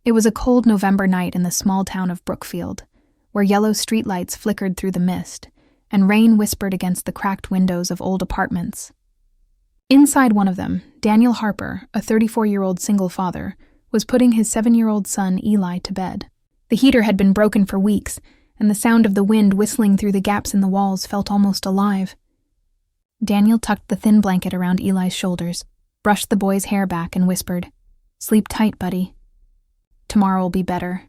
It was a cold November night in the small town of Brookfield, where yellow streetlights flickered through the mist, and rain whispered against the cracked windows of old apartments. Inside one of them, Daniel Harper, a 34-year-old single father, was putting his 7-year-old son Eli to bed. The heater had been broken for weeks, and the sound of the wind whistling through the gaps in the walls felt almost alive. Daniel tucked the thin blanket around Eli's shoulders, brushed the boy's hair back, and whispered, "Sleep tight, buddy. Tomorrow will be better."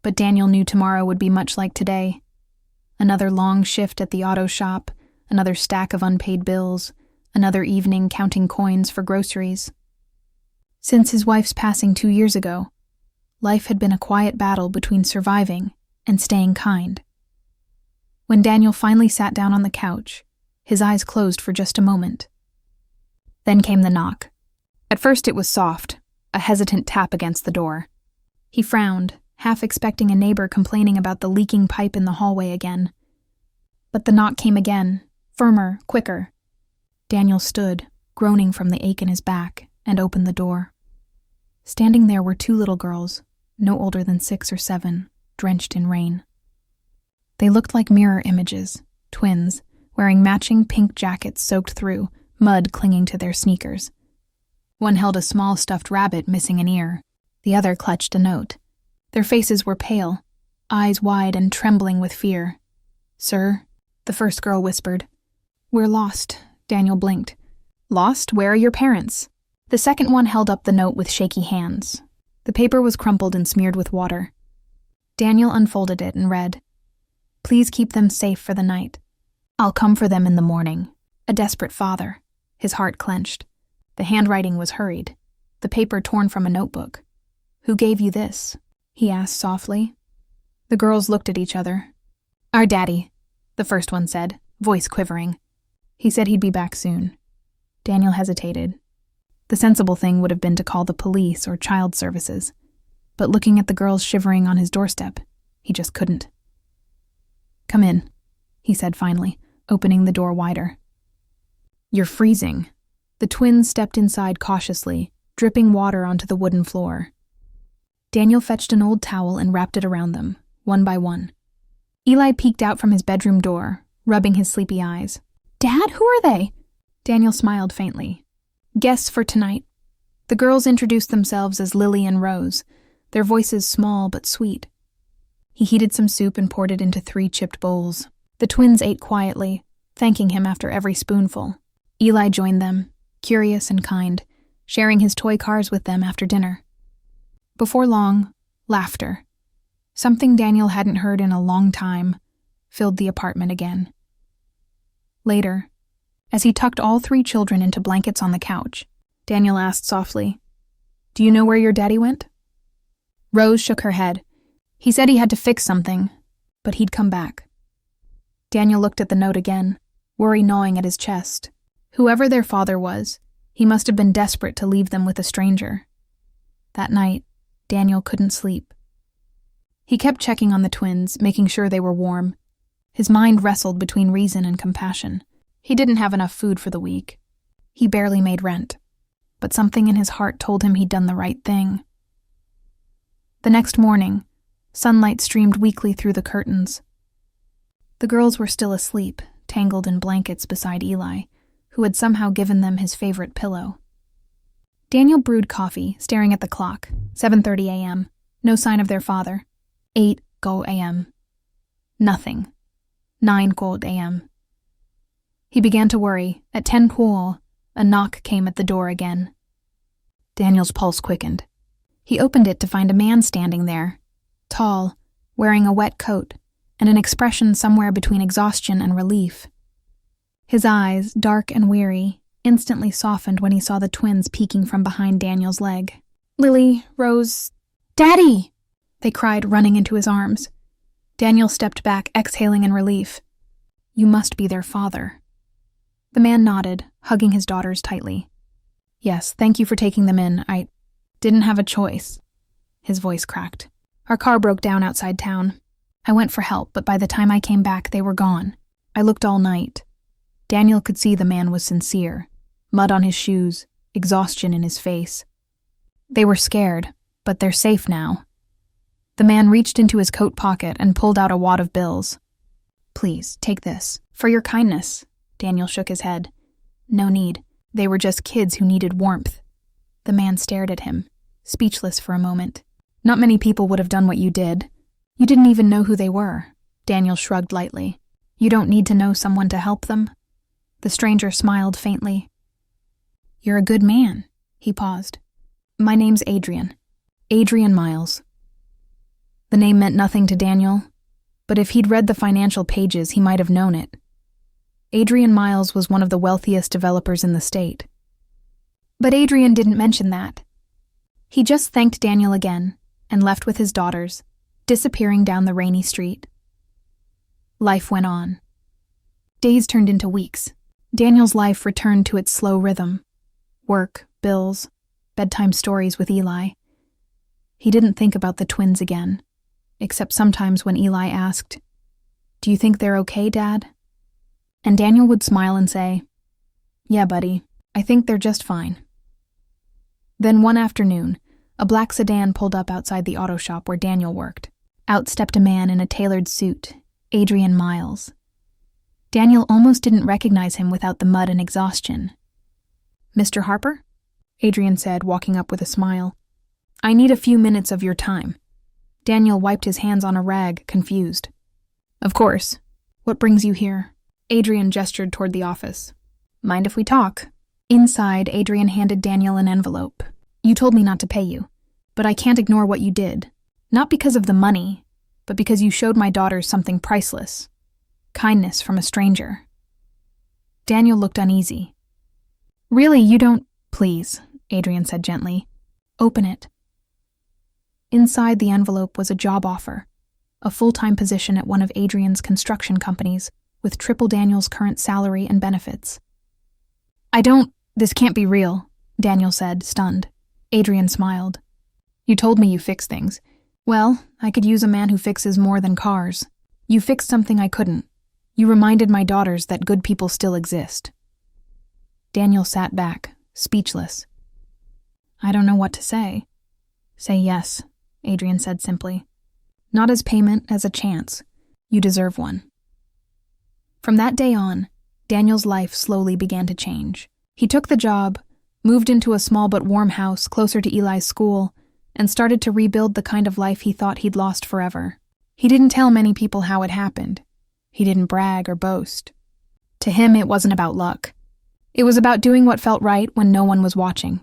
But Daniel knew tomorrow would be much like today. Another long shift at the auto shop, another stack of unpaid bills, another evening counting coins for groceries. Since his wife's passing 2 years ago, life had been a quiet battle between surviving and staying kind. When Daniel finally sat down on the couch, his eyes closed for just a moment. Then came the knock. At first it was soft, a hesitant tap against the door. He frowned, half expecting a neighbor complaining about the leaking pipe in the hallway again. But the knock came again, firmer, quicker. Daniel stood, groaning from the ache in his back, and opened the door. Standing there were 2 little girls, no older than 6 or 7, drenched in rain. They looked like mirror images, twins, wearing matching pink jackets soaked through, mud clinging to their sneakers. One held a small stuffed rabbit missing an ear. The other clutched a note. Their faces were pale, eyes wide and trembling with fear. "Sir," the first girl whispered. "We're lost," Daniel blinked. "Lost? Where are your parents?" The second one held up the note with shaky hands. The paper was crumpled and smeared with water. Daniel unfolded it and read, "Please keep them safe for the night. I'll come for them in the morning. A desperate father." His heart clenched. The handwriting was hurried, the paper torn from a notebook. "Who gave you this?" he asked softly. The girls looked at each other. "Our daddy," the first one said, voice quivering. "He said he'd be back soon." Daniel hesitated. The sensible thing would have been to call the police or child services, but looking at the girls shivering on his doorstep, he just couldn't. "Come in," he said finally, opening the door wider. "You're freezing." The twins stepped inside cautiously, dripping water onto the wooden floor. Daniel fetched an old towel and wrapped it around them, one by one. Eli peeked out from his bedroom door, rubbing his sleepy eyes. "Dad, who are they?" Daniel smiled faintly. "Guests for tonight." The girls introduced themselves as Lily and Rose, their voices small but sweet. He heated some soup and poured it into 3 chipped bowls. The twins ate quietly, thanking him after every spoonful. Eli joined them, curious and kind, sharing his toy cars with them after dinner. Before long, laughter, something Daniel hadn't heard in a long time, filled the apartment again. Later, as he tucked all 3 children into blankets on the couch, Daniel asked softly, "Do you know where your daddy went?" Rose shook her head. "He said he had to fix something, but he'd come back." Daniel looked at the note again, worry gnawing at his chest. Whoever their father was, he must have been desperate to leave them with a stranger. That night, Daniel couldn't sleep. He kept checking on the twins, making sure they were warm. His mind wrestled between reason and compassion. He didn't have enough food for the week. He barely made rent. But something in his heart told him he'd done the right thing. The next morning, sunlight streamed weakly through the curtains. The girls were still asleep, tangled in blankets beside Eli, who had somehow given them his favorite pillow. Daniel brewed coffee, staring at the clock. 7:30 a.m. No sign of their father. 8 a.m. Nothing. 9 a.m. He began to worry. At 10 a knock came at the door again. Daniel's pulse quickened. He opened it to find a man standing there, tall, wearing a wet coat, and an expression somewhere between exhaustion and relief. His eyes, dark and weary, instantly softened when he saw the twins peeking from behind Daniel's leg. "Lily, Rose, Daddy!" they cried, running into his arms. Daniel stepped back, exhaling in relief. "You must be their father." The man nodded, hugging his daughters tightly. "Yes, thank you for taking them in. I didn't have a choice." His voice cracked. "Our car broke down outside town. I went for help, but by the time I came back, they were gone. I looked all night." Daniel could see the man was sincere. Mud on his shoes, exhaustion in his face. They were scared, But they're safe now. The man reached into his coat pocket and pulled out a wad of bills. Please, take this. For your kindness. Daniel shook his head. No need. They were just kids who needed warmth. The man stared at him, speechless for a moment. Not many people would have done what you did. You didn't even know who they were. Daniel shrugged lightly. You don't need to know someone to help them? The stranger smiled faintly. You're a good man. He paused. My name's Adrian. Adrian Miles. The name meant nothing to Daniel, but if he'd read the financial pages, he might have known it. Adrian Miles was one of the wealthiest developers in the state. But Adrian didn't mention that. He just thanked Daniel again and left with his daughters, disappearing down the rainy street. Life went on. Days turned into weeks. Daniel's life returned to its slow rhythm. Work, bills, bedtime stories with Eli. He didn't think about the twins again, except sometimes when Eli asked, Do you think they're okay, Dad? And Daniel would smile and say, Yeah, buddy, I think they're just fine. Then one afternoon, a black sedan pulled up outside the auto shop where Daniel worked. Out stepped a man in a tailored suit, Adrian Miles. Daniel almost didn't recognize him without the mud and exhaustion. Mr. Harper? Adrian said, walking up with a smile. I need a few minutes of your time. Daniel wiped his hands on a rag, confused. Of course. What brings you here? Adrian gestured toward the office. Mind if we talk? Inside, Adrian handed Daniel an envelope. You told me not to pay you, but I can't ignore what you did. Not because of the money, but because you showed my daughters something priceless. Kindness from a stranger. Daniel looked uneasy. Really, you don't... Please, Adrian said gently. Open it. Inside the envelope was a job offer, a full-time position at one of Adrian's construction companies, with triple Daniel's current salary and benefits. This can't be real, Daniel said, stunned. Adrian smiled. You told me you fix things. Well, I could use a man who fixes more than cars. You fixed something I couldn't. You reminded my daughters that good people still exist. Daniel sat back, speechless. I don't know what to say. Say yes, Adrian said simply. Not as payment, as a chance. You deserve one. From that day on, Daniel's life slowly began to change. He took the job, moved into a small but warm house closer to Eli's school, and started to rebuild the kind of life he thought he'd lost forever. He didn't tell many people how it happened. He didn't brag or boast. To him, it wasn't about luck. It was about doing what felt right when no one was watching.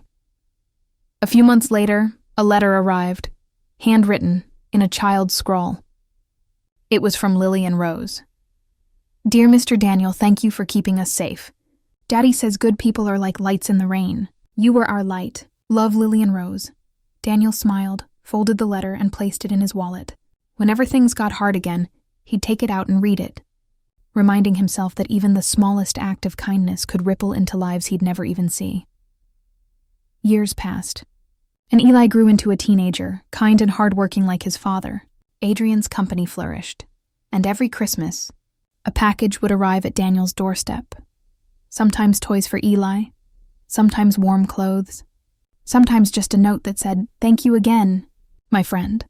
A few months later, a letter arrived, handwritten, in a child's scrawl. It was from Lily and Rose. Dear Mr. Daniel, thank you for keeping us safe. Daddy says good people are like lights in the rain. You were our light. Love, Lily and Rose. Daniel smiled, folded the letter, and placed it in his wallet. Whenever things got hard again, he'd take it out and read it, reminding himself that even the smallest act of kindness could ripple into lives he'd never even see. Years passed, and Eli grew into a teenager, kind and hardworking like his father. Adrian's company flourished, and every Christmas, a package would arrive at Daniel's doorstep. Sometimes toys for Eli, sometimes warm clothes, sometimes just a note that said, "Thank you again, my friend."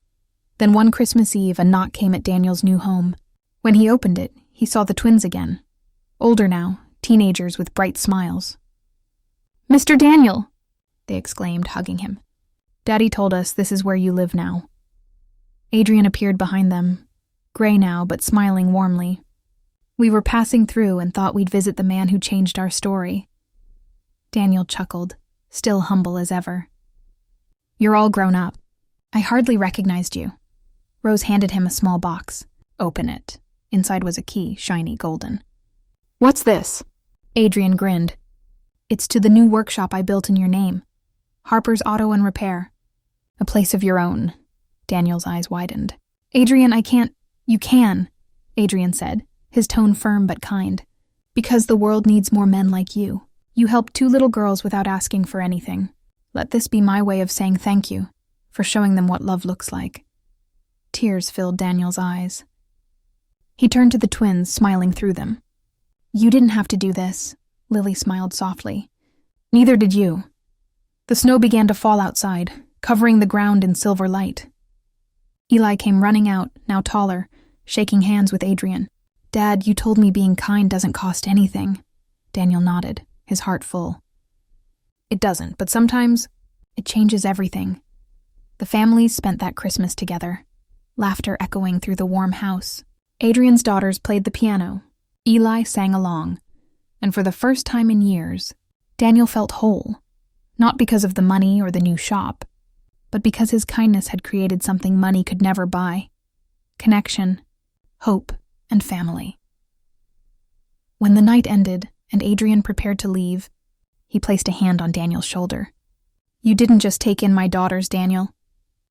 Then one Christmas Eve, a knock came at Daniel's new home. When he opened it, he saw the twins again. Older now, teenagers with bright smiles. "Mr. Daniel!" they exclaimed, hugging him. "Daddy told us this is where you live now." Adrian appeared behind them, gray now but smiling warmly. "We were passing through and thought we'd visit the man who changed our story." Daniel chuckled, still humble as ever. "You're all grown up. I hardly recognized you." Rose handed him a small box. "Open it." Inside was a key, shiny golden. "What's this?" Adrian grinned. "It's to the new workshop I built in your name. Harper's Auto and Repair. A place of your own." Daniel's eyes widened. "Adrian, I can't..." "You can," Adrian said, his tone firm but kind. "Because the world needs more men like you. You helped 2 little girls without asking for anything. Let this be my way of saying thank you, for showing them what love looks like." Tears filled Daniel's eyes. He turned to the twins, smiling through them. "You didn't have to do this," Lily smiled softly. "Neither did you." The snow began to fall outside, covering the ground in silver light. Eli came running out, now taller, shaking hands with Adrian. "Dad, you told me being kind doesn't cost anything." Daniel nodded, his heart full. "It doesn't, but sometimes it changes everything." The families spent that Christmas together, laughter echoing through the warm house. Adrian's daughters played the piano. Eli sang along. And for the first time in years, Daniel felt whole, not because of the money or the new shop, but because his kindness had created something money could never buy: connection, hope, and family. When the night ended and Adrian prepared to leave, he placed a hand on Daniel's shoulder. "You didn't just take in my daughters, Daniel.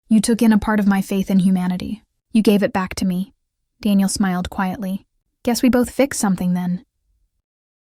You took in a part of my faith in humanity. You gave it back to me." Daniel smiled quietly. "Guess we both fixed something then."